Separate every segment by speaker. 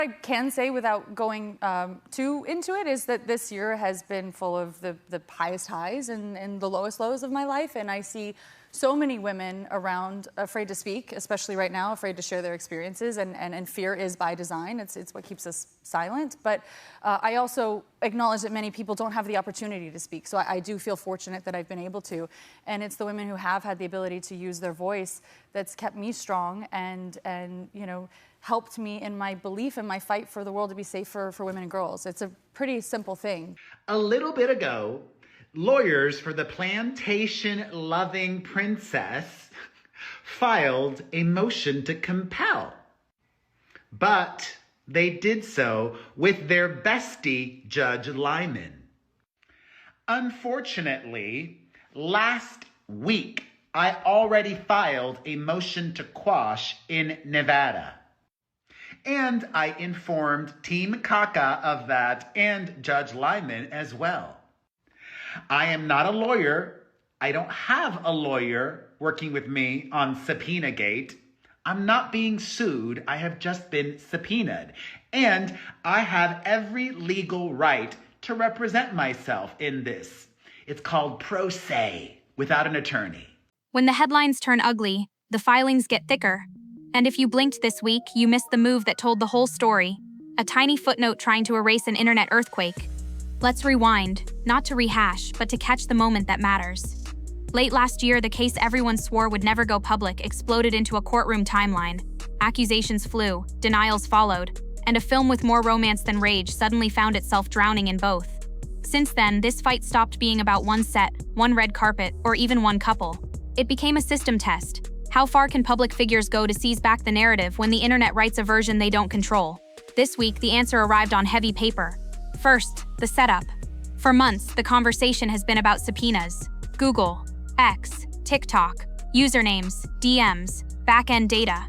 Speaker 1: What I can say without going too into it is that this year has been full of the highest highs and the lowest lows of my life, and I see so many women around afraid to speak, especially right now, afraid to share their experiences, and fear is by design. It's what keeps us silent. But I also acknowledge that many people don't have the opportunity to speak. So I do feel fortunate that I've been able to. And it's the women who have had the ability to use their voice that's kept me strong and you know, helped me in my belief in my fight for the world to be safer for women and girls. It's a pretty simple thing.
Speaker 2: A little bit ago, lawyers for the plantation-loving princess filed a motion to compel. But they did so with their bestie, Judge Lyman. Unfortunately, last week, I already filed a motion to quash in Nevada. And I informed Team Kaka of that and Judge Lyman as well. I am not a lawyer. I don't have a lawyer working with me on Subpoena-gate. I'm not being sued. I have just been subpoenaed. And I have every legal right to represent myself in this. It's called pro se, without an attorney.
Speaker 3: When the headlines turn ugly, the filings get thicker. And if you blinked this week, you missed the move that told the whole story. A tiny footnote trying to erase an internet earthquake. Let's rewind, not to rehash, but to catch the moment that matters. Late last year, the case everyone swore would never go public exploded into a courtroom timeline. Accusations flew, denials followed, and a film with more romance than rage suddenly found itself drowning in both. Since then, this fight stopped being about one set, one red carpet, or even one couple. It became a system test. How far can public figures go to seize back the narrative when the internet writes a version they don't control? This week, the answer arrived on heavy paper. First, the setup. For months, the conversation has been about subpoenas. Google, X, TikTok, usernames, DMs, back-end data.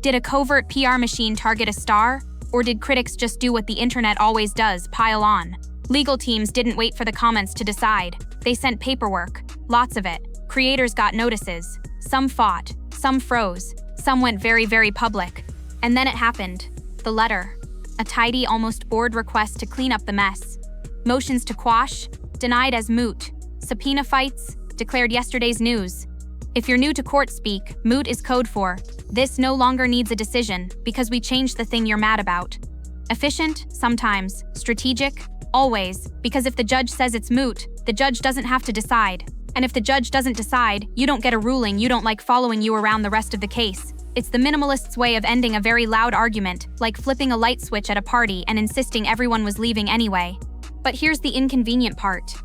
Speaker 3: Did a covert PR machine target a star? Or did critics just do what the internet always does, pile on? Legal teams didn't wait for the comments to decide. They sent paperwork, lots of it. Creators got notices. Some fought, some froze, some went very, very public. And then it happened. The letter. A tidy, almost bored request to clean up the mess. Motions to quash, denied as moot. Subpoena fights, declared yesterday's news. If you're new to court speak, moot is code for, this no longer needs a decision because we changed the thing you're mad about. Efficient? Sometimes. Strategic? Always. Because if the judge says it's moot, the judge doesn't have to decide. And if the judge doesn't decide, you don't get a ruling you don't like following you around the rest of the case. It's the minimalist's way of ending a very loud argument, like flipping a light switch at a party and insisting everyone was leaving anyway. But here's the inconvenient part.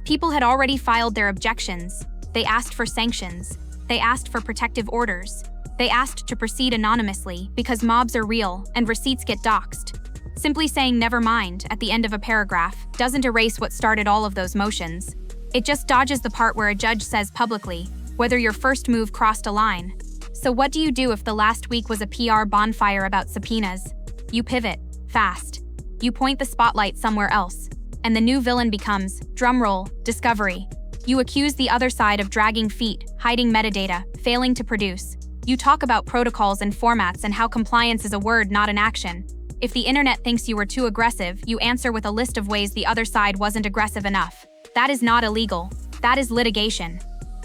Speaker 3: People had already filed their objections. They asked for sanctions. They asked for protective orders. They asked to proceed anonymously because mobs are real and receipts get doxed. Simply saying never mind at the end of a paragraph doesn't erase what started all of those motions. It just dodges the part where a judge says publicly whether your first move crossed a line. So what do you do if the last week was a PR bonfire about subpoenas? You pivot, fast. You point the spotlight somewhere else. And the new villain becomes, drumroll, discovery. You accuse the other side of dragging feet, hiding metadata, failing to produce. You talk about protocols and formats and how compliance is a word, not an action. If the internet thinks you were too aggressive, you answer with a list of ways the other side wasn't aggressive enough. That is not illegal. That is litigation.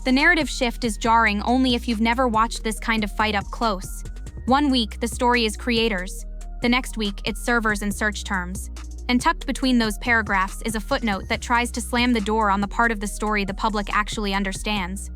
Speaker 3: The narrative shift is jarring only if you've never watched this kind of fight up close. One week, the story is creators. The next week, it's servers and search terms. And tucked between those paragraphs is a footnote that tries to slam the door on the part of the story the public actually understands.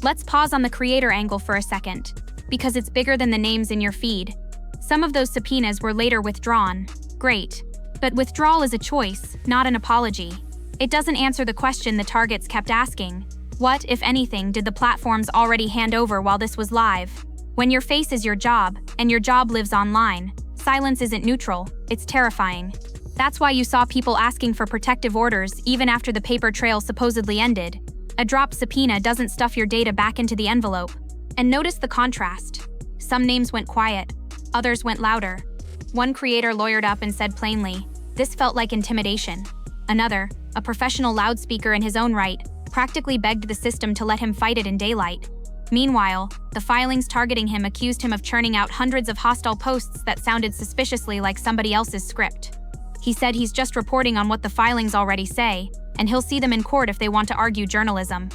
Speaker 3: Let's pause on the creator angle for a second, because it's bigger than the names in your feed. Some of those subpoenas were later withdrawn. Great. But withdrawal is a choice, not an apology. It doesn't answer the question the targets kept asking. What, if anything, did the platforms already hand over while this was live? When your face is your job, and your job lives online, silence isn't neutral, it's terrifying. That's why you saw people asking for protective orders even after the paper trail supposedly ended. A dropped subpoena doesn't stuff your data back into the envelope. And notice the contrast. Some names went quiet, others went louder. One creator lawyered up and said plainly, this felt like intimidation. Another, a professional loudspeaker in his own right, practically begged the system to let him fight it in daylight. Meanwhile, the filings targeting him accused him of churning out hundreds of hostile posts that sounded suspiciously like somebody else's script. He said he's just reporting on what the filings already say, and he'll see them in court if they want to argue journalism.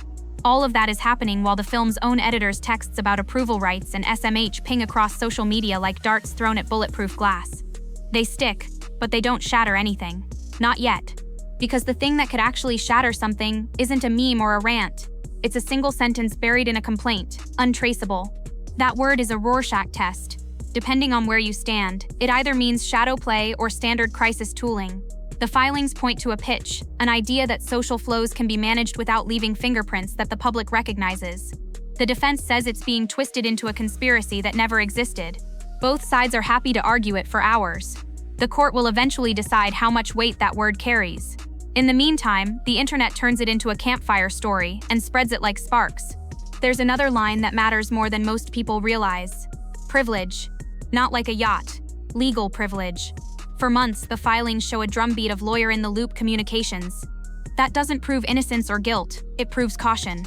Speaker 3: All of that is happening while the film's own editor's texts about approval rights and SMH ping across social media like darts thrown at bulletproof glass. They stick, but they don't shatter anything. Not yet. Because the thing that could actually shatter something isn't a meme or a rant. It's a single sentence buried in a complaint, untraceable. That word is a Rorschach test. Depending on where you stand, it either means shadow play or standard crisis tooling. The filings point to a pitch, an idea that social flows can be managed without leaving fingerprints that the public recognizes. The defense says it's being twisted into a conspiracy that never existed. Both sides are happy to argue it for hours. The court will eventually decide how much weight that word carries. In the meantime, the internet turns it into a campfire story and spreads it like sparks. There's another line that matters more than most people realize. Privilege. Not like a yacht. Legal privilege. For months, the filings show a drumbeat of lawyer-in-the-loop communications. That doesn't prove innocence or guilt, it proves caution.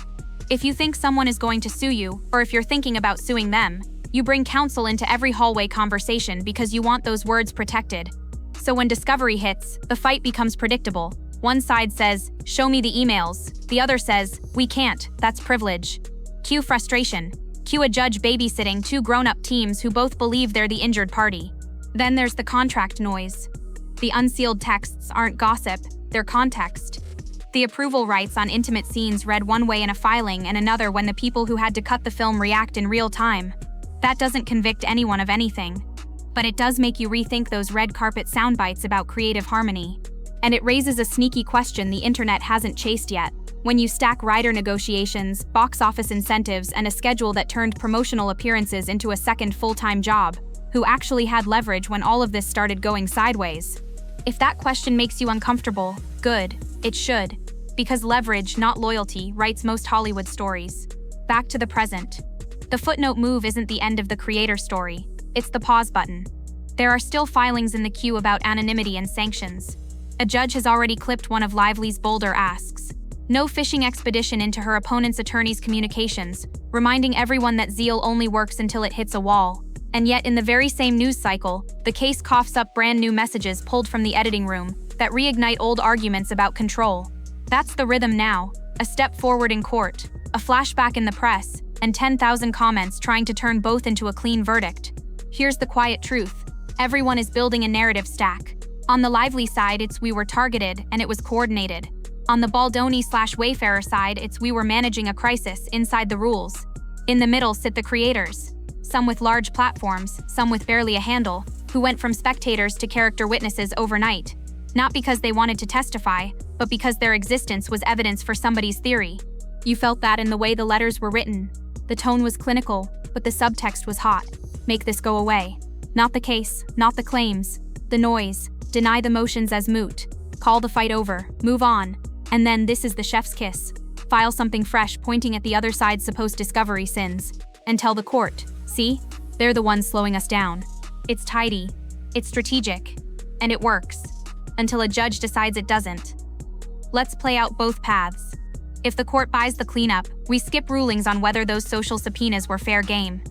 Speaker 3: If you think someone is going to sue you, or if you're thinking about suing them, you bring counsel into every hallway conversation because you want those words protected. So when discovery hits, the fight becomes predictable. One side says, "Show me the emails." The other says, "We can't, that's privilege." Cue frustration. Cue a judge babysitting two grown-up teams who both believe they're the injured party. Then there's the contract noise. The unsealed texts aren't gossip, they're context. The approval rights on intimate scenes read one way in a filing and another when the people who had to cut the film react in real time. That doesn't convict anyone of anything. But it does make you rethink those red carpet soundbites about creative harmony. And it raises a sneaky question the internet hasn't chased yet. When you stack writer negotiations, box office incentives, and a schedule that turned promotional appearances into a second full-time job, who actually had leverage when all of this started going sideways? If that question makes you uncomfortable, good, it should. Because leverage, not loyalty, writes most Hollywood stories. Back to the present. The footnote move isn't the end of the creator story, it's the pause button. There are still filings in the queue about anonymity and sanctions. A judge has already clipped one of Lively's bolder asks. No fishing expedition into her opponent's attorney's communications, reminding everyone that zeal only works until it hits a wall. And yet in the very same news cycle, the case coughs up brand new messages pulled from the editing room that reignite old arguments about control. That's the rhythm now, a step forward in court, a flashback in the press, and 10,000 comments trying to turn both into a clean verdict. Here's the quiet truth. Everyone is building a narrative stack. On the Lively side, it's we were targeted and it was coordinated. On the Baldoni/Wayfarer side, it's we were managing a crisis inside the rules. In the middle sit the creators. Some with large platforms, some with barely a handle, who went from spectators to character witnesses overnight. Not because they wanted to testify, but because their existence was evidence for somebody's theory. You felt that in the way the letters were written. The tone was clinical, but the subtext was hot. Make this go away. Not the case, not the claims. The noise. Deny the motions as moot. Call the fight over. Move on. And then this is the chef's kiss. File something fresh pointing at the other side's supposed discovery sins. And tell the court, see? They're the ones slowing us down. It's tidy. It's strategic. And it works. Until a judge decides it doesn't. Let's play out both paths. If the court buys the cleanup, we skip rulings on whether those social subpoenas were fair game.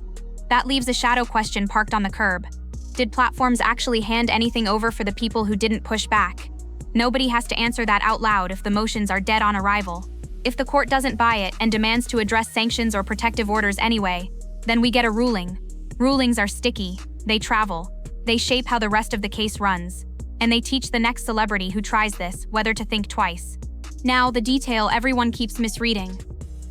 Speaker 3: That leaves a shadow question parked on the curb. Did platforms actually hand anything over for the people who didn't push back? Nobody has to answer that out loud if the motions are dead on arrival. If the court doesn't buy it and demands to address sanctions or protective orders anyway, then we get a ruling. Rulings are sticky, they travel, they shape how the rest of the case runs, and they teach the next celebrity who tries this whether to think twice. Now, the detail everyone keeps misreading.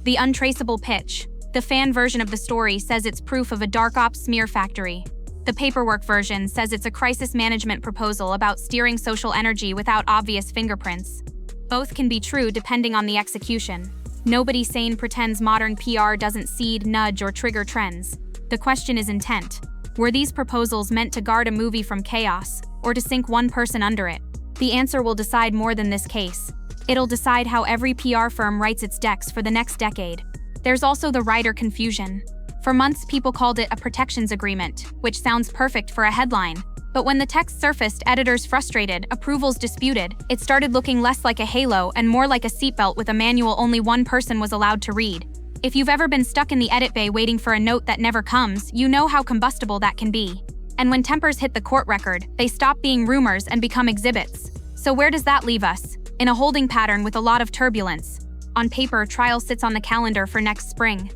Speaker 3: The untraceable pitch. The fan version of the story says it's proof of a dark ops smear factory. The paperwork version says it's a crisis management proposal about steering social energy without obvious fingerprints. Both can be true depending on the execution. Nobody sane pretends modern PR doesn't seed, nudge, or trigger trends. The question is intent. Were these proposals meant to guard a movie from chaos, or to sink one person under it? The answer will decide more than this case. It'll decide how every PR firm writes its decks for the next decade. There's also the writer confusion. For months, people called it a protections agreement, which sounds perfect for a headline. But when the text surfaced, editors frustrated, approvals disputed, it started looking less like a halo and more like a seatbelt with a manual only one person was allowed to read. If you've ever been stuck in the edit bay waiting for a note that never comes, you know how combustible that can be. And when tempers hit the court record, they stop being rumors and become exhibits. So where does that leave us? In a holding pattern with a lot of turbulence. On paper, trial sits on the calendar for next spring.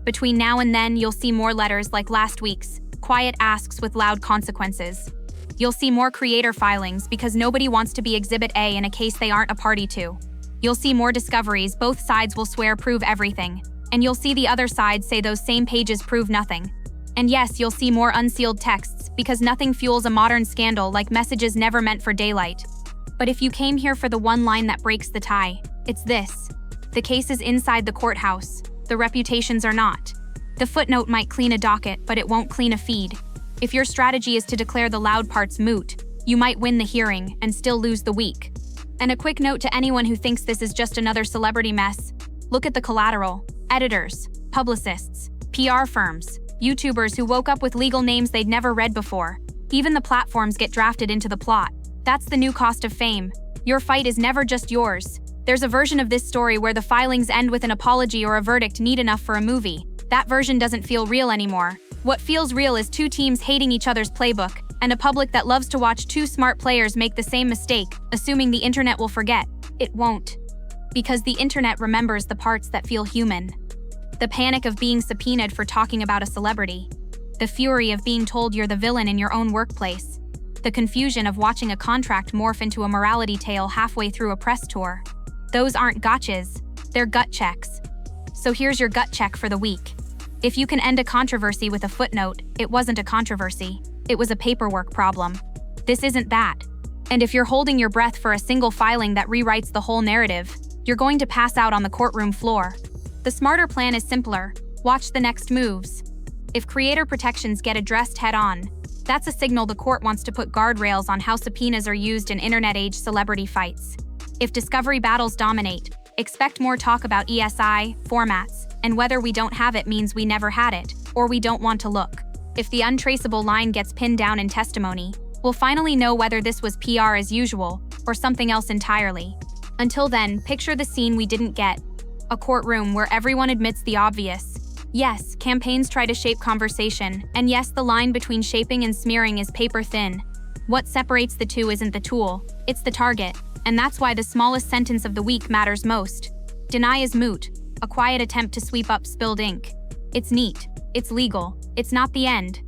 Speaker 3: Between now and then, you'll see more letters like last week's, quiet asks with loud consequences. You'll see more creator filings because nobody wants to be Exhibit A in a case they aren't a party to. You'll see more discoveries both sides will swear prove everything. And you'll see the other side say those same pages prove nothing. And yes, you'll see more unsealed texts because nothing fuels a modern scandal like messages never meant for daylight. But if you came here for the one line that breaks the tie, it's this. The case is inside the courthouse. The reputations are not. The footnote might clean a docket, but it won't clean a feed. If your strategy is to declare the loud parts moot, you might win the hearing and still lose the week. And a quick note to anyone who thinks this is just another celebrity mess. Look at the collateral. Editors, publicists, PR firms, YouTubers who woke up with legal names they'd never read before. Even the platforms get drafted into the plot. That's the new cost of fame. Your fight is never just yours. There's a version of this story where the filings end with an apology or a verdict neat enough for a movie. That version doesn't feel real anymore. What feels real is two teams hating each other's playbook, and a public that loves to watch two smart players make the same mistake, assuming the internet will forget. It won't. Because the internet remembers the parts that feel human. The panic of being subpoenaed for talking about a celebrity. The fury of being told you're the villain in your own workplace. The confusion of watching a contract morph into a morality tale halfway through a press tour. Those aren't gotchas, they're gut checks. So here's your gut check for the week. If you can end a controversy with a footnote, it wasn't a controversy. It was a paperwork problem. This isn't that. And if you're holding your breath for a single filing that rewrites the whole narrative, you're going to pass out on the courtroom floor. The smarter plan is simpler. Watch the next moves. If creator protections get addressed head-on, that's a signal the court wants to put guardrails on how subpoenas are used in internet-age celebrity fights. If discovery battles dominate, expect more talk about ESI, formats, and whether we don't have it means we never had it, or we don't want to look. If the untraceable line gets pinned down in testimony, we'll finally know whether this was PR as usual, or something else entirely. Until then, picture the scene we didn't get. A courtroom where everyone admits the obvious. Yes, campaigns try to shape conversation, and yes, the line between shaping and smearing is paper thin. What separates the two isn't the tool, it's the target, and that's why the smallest sentence of the week matters most. Deny is moot, a quiet attempt to sweep up spilled ink. It's neat, it's legal, it's not the end.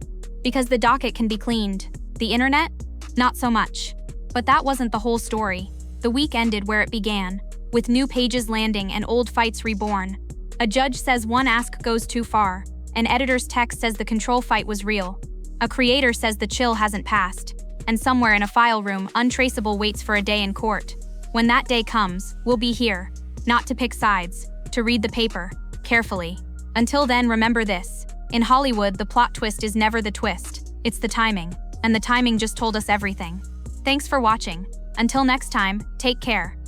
Speaker 3: Because the docket can be cleaned. The internet? Not so much. But that wasn't the whole story. The week ended where it began, with new pages landing and old fights reborn. A judge says one ask goes too far. An editor's text says the control fight was real. A creator says the chill hasn't passed. And somewhere in a file room, Untraceable waits for a day in court. When that day comes, we'll be here. Not to pick sides, to read the paper, carefully. Until then, remember this. In Hollywood, the plot twist is never the twist. It's the timing. And the timing just told us everything. Thanks for watching. Until next time, take care.